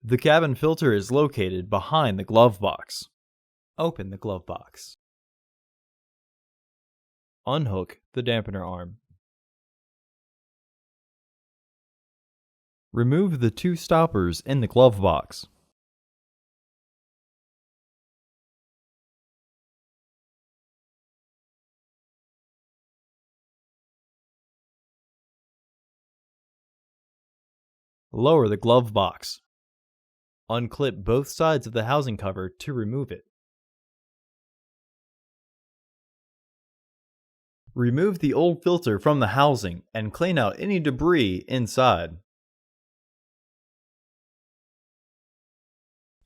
The cabin filter is located behind the glove box. Open the glove box. Unhook the dampener arm. Remove the two stoppers in the glove box. Lower the glove box. Unclip both sides of the housing cover to remove it. Remove the old filter from the housing and clean out any debris inside.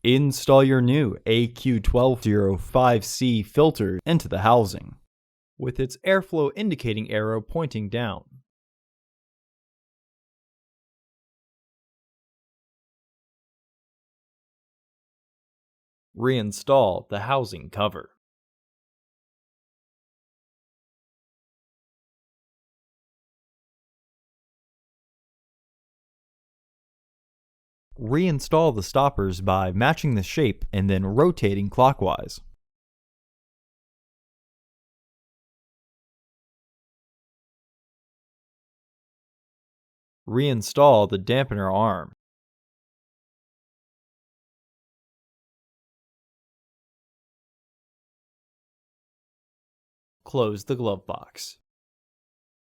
Install your new AQ1205C filter into the housing, with its airflow indicating arrow pointing down. Reinstall the housing cover. Reinstall the stoppers by matching the shape and then rotating clockwise. Reinstall the dampener arm. Close the glove box.